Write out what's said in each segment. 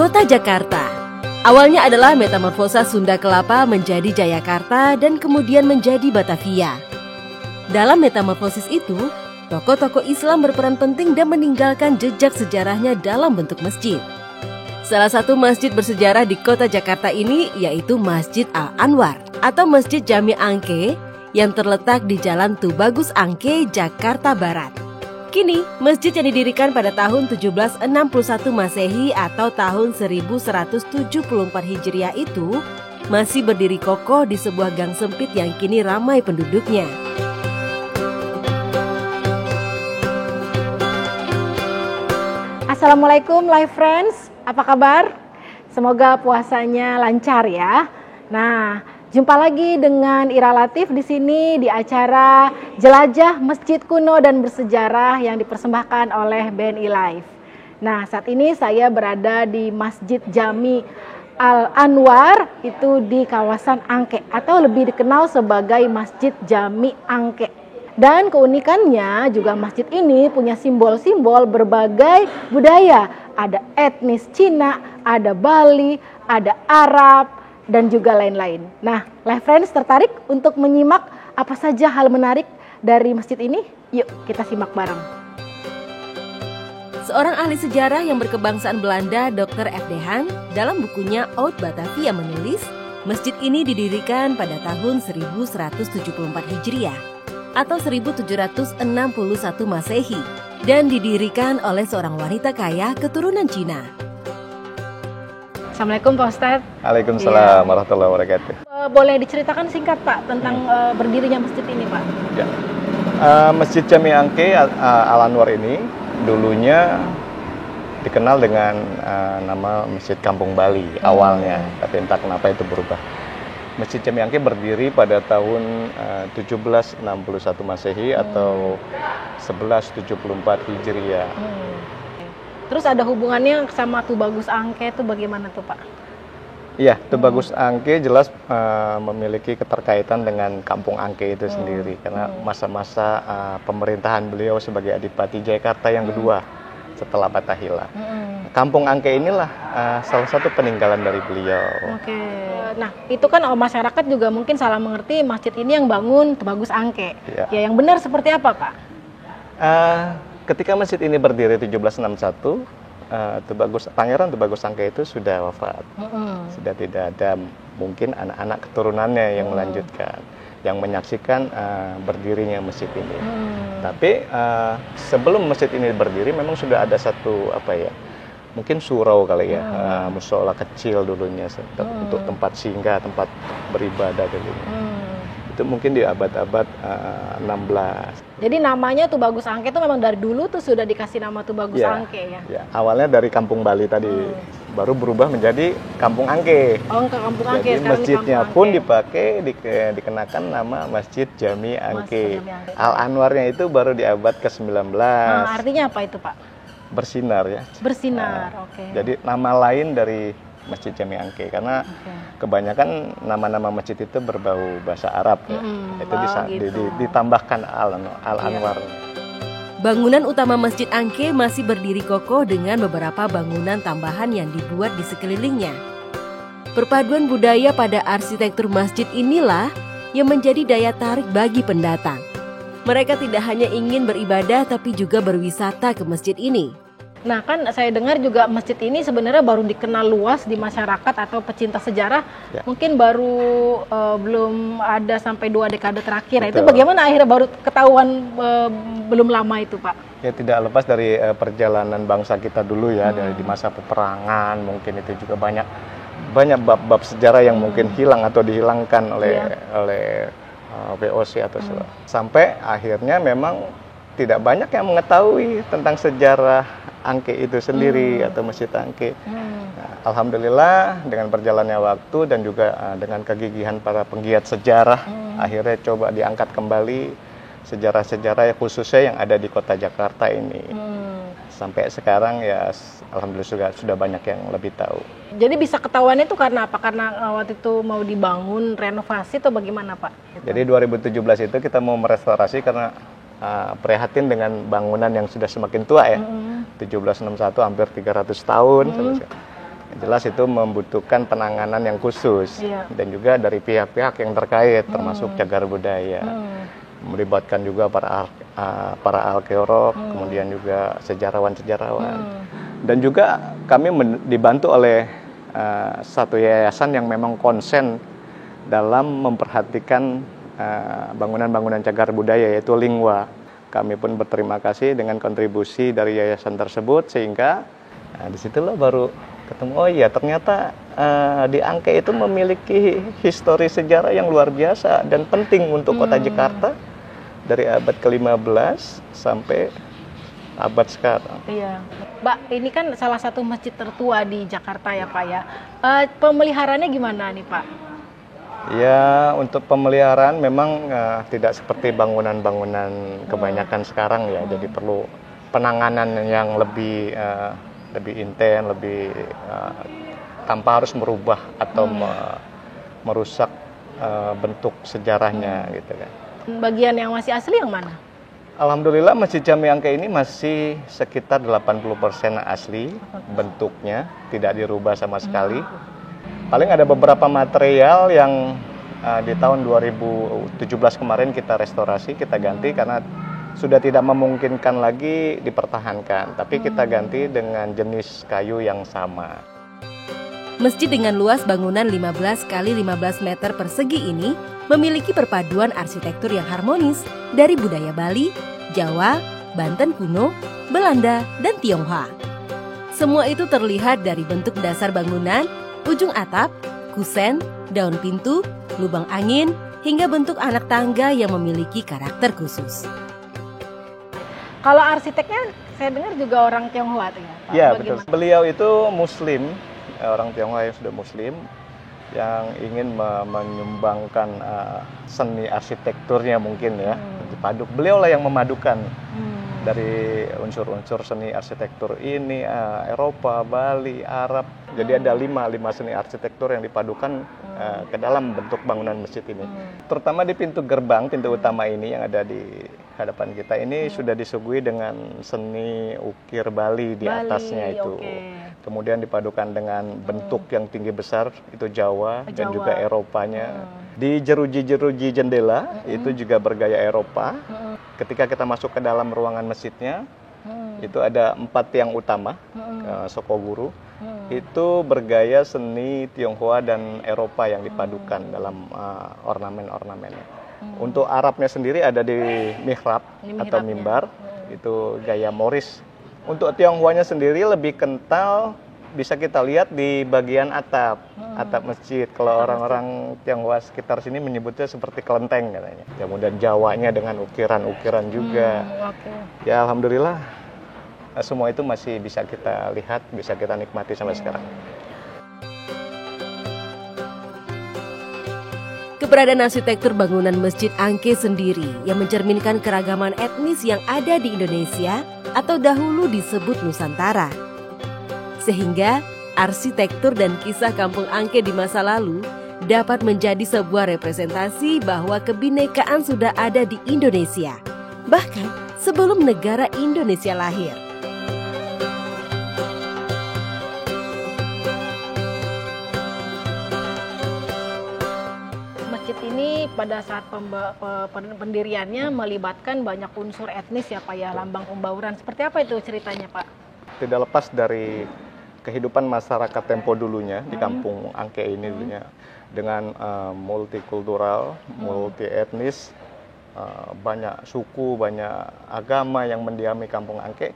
Kota Jakarta awalnya adalah metamorfosa Sunda Kelapa menjadi Jayakarta dan kemudian menjadi Batavia. Dalam metamorfosis itu, tokoh-tokoh Islam berperan penting dan meninggalkan jejak sejarahnya dalam bentuk masjid. Salah satu masjid bersejarah di Kota Jakarta ini yaitu Masjid Al-Anwar atau Masjid Jami Angke yang terletak di Jalan Tubagus Angke, Jakarta Barat. Kini, masjid yang didirikan pada tahun 1761 Masehi atau tahun 1174 Hijriah itu masih berdiri kokoh di sebuah gang sempit yang kini ramai penduduknya. Assalamualaikum live friends, apa kabar? Semoga puasanya lancar ya. Nah, jumpa lagi dengan Ira Latif di sini di acara Jelajah Masjid Kuno dan Bersejarah yang dipersembahkan oleh BNI Live. Nah, saat ini saya berada di Masjid Jami Al-Anwar, itu di kawasan Angke atau lebih dikenal sebagai Masjid Jami Angke. Dan keunikannya juga masjid ini punya simbol-simbol berbagai budaya. Ada etnis Cina, ada Bali, ada Arab, dan juga lain-lain. Nah, live friends tertarik untuk menyimak apa saja hal menarik dari masjid ini? Yuk kita simak bareng. Seorang ahli sejarah yang berkebangsaan Belanda, Dr. F. De Haan, dalam bukunya Oud Batavia menulis, masjid ini didirikan pada tahun 1174 Hijriah atau 1761 Masehi dan didirikan oleh seorang wanita kaya keturunan Cina. Assalamualaikum Pak Ustadz. Waalaikumsalam warahmatullahi wabarakatuh. Boleh diceritakan singkat Pak tentang berdirinya masjid ini Pak? Ya. Masjid Jami Angke Al-Anwar ini dulunya dikenal dengan nama Masjid Kampung Bali awalnya, tapi entah kenapa itu berubah. Masjid Jami Angke berdiri pada tahun 1761 Masehi atau 1174 Hijriah. Terus ada hubungannya sama Tubagus Angke itu bagaimana tuh Pak? Iya, Tubagus Angke jelas memiliki keterkaitan dengan Kampung Angke itu sendiri karena masa-masa pemerintahan beliau sebagai Adipati Jayakarta yang kedua setelah Batahila. Kampung Angke inilah salah satu peninggalan dari beliau. Oke. Nah, itu kan masyarakat juga mungkin salah mengerti masjid ini yang bangun Tubagus Angke. Ya, yang benar seperti apa Pak? Ketika masjid ini berdiri 1761, Pangeran Tubagus Angke itu sudah wafat. Sudah tidak ada mungkin anak-anak keturunannya yang melanjutkan, yang menyaksikan berdirinya masjid ini. Tapi sebelum masjid ini berdiri memang sudah ada satu mungkin surau kali ya, musola kecil dulunya untuk tempat singgah, tempat beribadah dulunya. Itu mungkin di abad-abad 16. Jadi namanya Tubagus Angke itu memang dari dulu tuh sudah dikasih nama Tubagus Angke ya? Ya, awalnya dari Kampung Bali tadi, baru berubah menjadi Kampung Angke. Oh, ke Kampung Angke. Jadi masjidnya pun dipakai, dikenakan nama Masjid Jami Angke. Al-Anwarnya itu baru di abad ke-19. Artinya apa itu Pak? Bersinar ya. Bersinar, oke. Jadi nama lain dari Masjid Jami Angke karena kebanyakan nama-nama masjid itu berbau bahasa Arab ya. Itu ditambahkan Al-Anwar. Bangunan utama Masjid Angke masih berdiri kokoh dengan beberapa bangunan tambahan yang dibuat di sekelilingnya. Perpaduan budaya pada arsitektur masjid inilah yang menjadi daya tarik bagi pendatang. Mereka tidak hanya ingin beribadah tapi juga berwisata ke masjid ini. Nah kan saya dengar juga masjid ini sebenarnya baru dikenal luas di masyarakat atau pecinta sejarah, mungkin baru belum ada sampai 2 dekade terakhir. Itu bagaimana akhirnya baru ketahuan belum lama itu Pak? Ya tidak lepas dari perjalanan bangsa kita dulu ya, dari di masa peperangan mungkin itu juga banyak bab-bab sejarah yang mungkin hilang atau dihilangkan oleh VOC atau sampai akhirnya memang tidak banyak yang mengetahui tentang sejarah Angke itu sendiri atau Masjid Angke. Nah, alhamdulillah dengan berjalannya waktu dan juga dengan kegigihan para penggiat sejarah, akhirnya coba diangkat kembali sejarah-sejarah khususnya yang ada di kota Jakarta ini. Sampai sekarang ya alhamdulillah sudah banyak yang lebih tahu. Jadi bisa ketahuan itu karena apa? Karena waktu itu mau dibangun renovasi atau bagaimana Pak? Jadi 2017 itu kita mau merestorasi karena prihatin dengan bangunan yang sudah semakin tua ya. 1761 hampir 300 tahun. Jelas itu membutuhkan penanganan yang khusus dan juga dari pihak-pihak yang terkait termasuk cagar budaya. Melibatkan juga para arkeolog, kemudian juga sejarawan-sejarawan. Dan juga kami dibantu oleh satu yayasan yang memang konsen dalam memperhatikan bangunan-bangunan cagar budaya, yaitu Lingwa. Kami pun berterima kasih dengan kontribusi dari yayasan tersebut, sehingga disitulah baru ketemu, oh iya ternyata di Angke itu memiliki histori sejarah yang luar biasa dan penting untuk kota Jakarta dari abad ke-15 sampai abad sekarang. Iya, Mbak, ini kan salah satu masjid tertua di Jakarta ya Pak ya. Pemeliharaannya gimana nih Pak? Ya, untuk pemeliharaan memang tidak seperti bangunan-bangunan kebanyakan sekarang ya. Jadi perlu penanganan yang lebih intens, lebih tanpa harus merubah atau merusak bentuk sejarahnya gitu kan. Bagian yang masih asli yang mana? Alhamdulillah Masjid Jami Angke ini masih sekitar 80% asli bentuknya, tidak dirubah sama sekali. Paling ada beberapa material yang di tahun 2017 kemarin kita restorasi, kita ganti karena sudah tidak memungkinkan lagi dipertahankan. Tapi kita ganti dengan jenis kayu yang sama. Masjid dengan luas bangunan 15 kali 15 meter persegi ini memiliki perpaduan arsitektur yang harmonis dari budaya Bali, Jawa, Banten kuno, Belanda, dan Tionghoa. Semua itu terlihat dari bentuk dasar bangunan, ujung atap, kusen, daun pintu, lubang angin, hingga bentuk anak tangga yang memiliki karakter khusus. Kalau arsiteknya saya dengar juga orang Tionghoa tuh ya Pak? Ya betul, beliau itu Muslim, orang Tionghoa yang sudah Muslim, yang ingin menyumbangkan seni arsitekturnya mungkin ya, dipaduk. Beliau lah yang memadukan dari unsur-unsur seni arsitektur ini, Eropa, Bali, Arab. Jadi ada lima seni arsitektur yang dipadukan ke dalam bentuk bangunan masjid ini. Terutama di pintu gerbang, pintu utama ini yang ada di hadapan kita ini sudah disuguhi dengan seni ukir Bali di atasnya itu. Kemudian dipadukan dengan bentuk yang tinggi besar, itu Jawa, dan juga Eropanya. Di jeruji-jeruji jendela itu juga bergaya Eropa. Ketika kita masuk ke dalam ruangan masjidnya, itu ada 4 tiang utama, Sokoguru. Itu bergaya seni Tionghoa dan Eropa yang dipadukan dalam ornamen-ornamennya. Untuk Arabnya sendiri ada di mihrab atau mimbar, itu gaya Moris. Untuk Tionghoanya sendiri lebih kental, bisa kita lihat di bagian atap masjid. Kalau orang-orang Tionghoa sekitar sini menyebutnya seperti kelenteng katanya. Kemudian Jawanya dengan ukiran-ukiran juga. Ya alhamdulillah semua itu masih bisa kita lihat, bisa kita nikmati sampai sekarang. Keberadaan arsitektur bangunan Masjid Angke sendiri yang mencerminkan keragaman etnis yang ada di Indonesia atau dahulu disebut Nusantara. Sehingga arsitektur dan kisah kampung Angke di masa lalu dapat menjadi sebuah representasi bahwa kebinekaan sudah ada di Indonesia, bahkan sebelum negara Indonesia lahir. Masjid ini pada saat pendiriannya melibatkan banyak unsur etnis ya Pak ya, lambang pembauran. Seperti apa itu ceritanya Pak? Tidak lepas dari kehidupan masyarakat tempo dulunya di kampung Angke ini dulunya, dengan multikultural, multi etnis, banyak suku, banyak agama yang mendiami kampung Angke,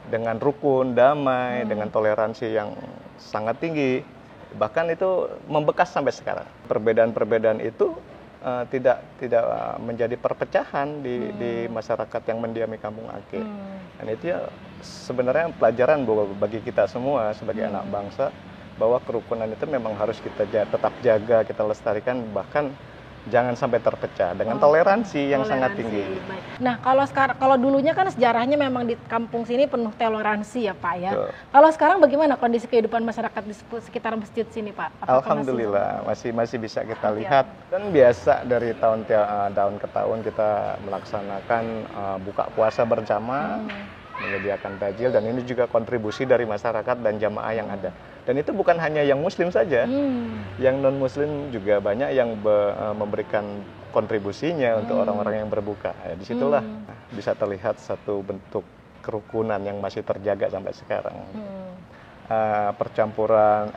dengan rukun, damai, dengan toleransi yang sangat tinggi. Bahkan itu membekas sampai sekarang. Perbedaan-perbedaan itu tidak menjadi perpecahan di masyarakat yang mendiami Kampung Angke. Dan itu ya sebenarnya pelajaran bagi kita semua sebagai anak bangsa, bahwa kerukunan itu memang harus kita tetap jaga, kita lestarikan, bahkan jangan sampai terpecah dengan toleransi yang sangat tinggi. Baik. Nah, kalau dulunya kan sejarahnya memang di kampung sini penuh toleransi ya Pak ya. Betul. Kalau sekarang bagaimana kondisi kehidupan masyarakat di sekitar masjid sini Pak? Apakah Alhamdulillah masih bisa kita lihat, dan biasa dari tahun ke tahun kita melaksanakan buka puasa bersama, menyediakan tajil, dan ini juga kontribusi dari masyarakat dan jamaah yang ada. Dan itu bukan hanya yang muslim saja, yang non muslim juga banyak yang memberikan kontribusinya untuk orang-orang yang berbuka. Disitulah bisa terlihat satu bentuk kerukunan yang masih terjaga sampai sekarang. Percampuran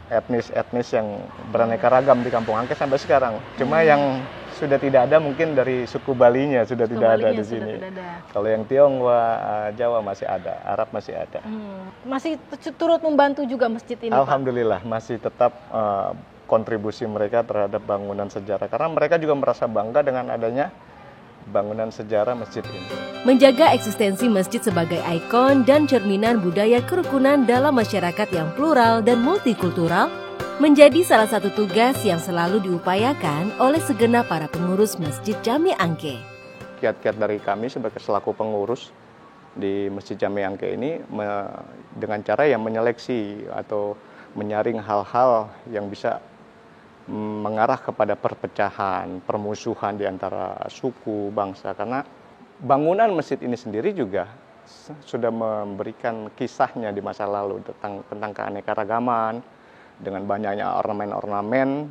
etnis yang beraneka ragam di Kampung Angke sampai sekarang. Cuma yang sudah tidak ada mungkin dari suku Balinya sudah tidak ada di sini. Kalau yang Tionghoa, Jawa masih ada, Arab masih ada. Masih turut membantu juga masjid ini, Alhamdulillah, Pak? Masih tetap kontribusi mereka terhadap bangunan sejarah, karena mereka juga merasa bangga dengan adanya bangunan sejarah masjid ini. Menjaga eksistensi masjid sebagai ikon dan cerminan budaya kerukunan dalam masyarakat yang plural dan multikultural menjadi salah satu tugas yang selalu diupayakan oleh segenap para pengurus Masjid Jami Angke. Kiat-kiat dari kami sebagai selaku pengurus di Masjid Jami Angke ini dengan cara yang menyeleksi atau menyaring hal-hal yang bisa mengarah kepada perpecahan, permusuhan di antara suku, bangsa. Karena bangunan masjid ini sendiri juga sudah memberikan kisahnya di masa lalu tentang keanekaragaman, dengan banyaknya ornamen-ornamen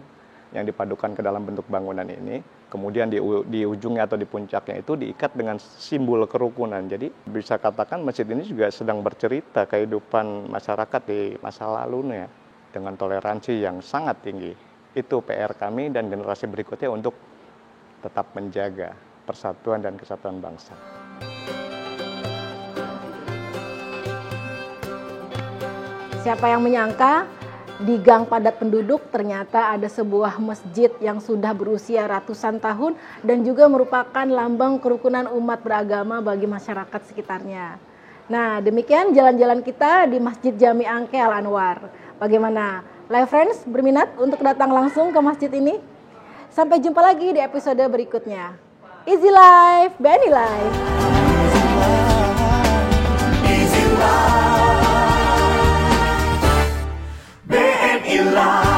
yang dipadukan ke dalam bentuk bangunan ini. Kemudian di ujungnya atau di puncaknya itu diikat dengan simbol kerukunan. Jadi bisa katakan masjid ini juga sedang bercerita kehidupan masyarakat di masa lalunya dengan toleransi yang sangat tinggi. Itu PR kami dan generasi berikutnya untuk tetap menjaga persatuan dan kesatuan bangsa. Siapa yang menyangka di gang padat penduduk ternyata ada sebuah masjid yang sudah berusia ratusan tahun dan juga merupakan lambang kerukunan umat beragama bagi masyarakat sekitarnya. Nah, demikian jalan-jalan kita di Masjid Jami Angke Al Anwar. Bagaimana? Live Friends berminat untuk datang langsung ke masjid ini? Sampai jumpa lagi di episode berikutnya. Easy Life, BNI Life. Easy Life. BNI Live.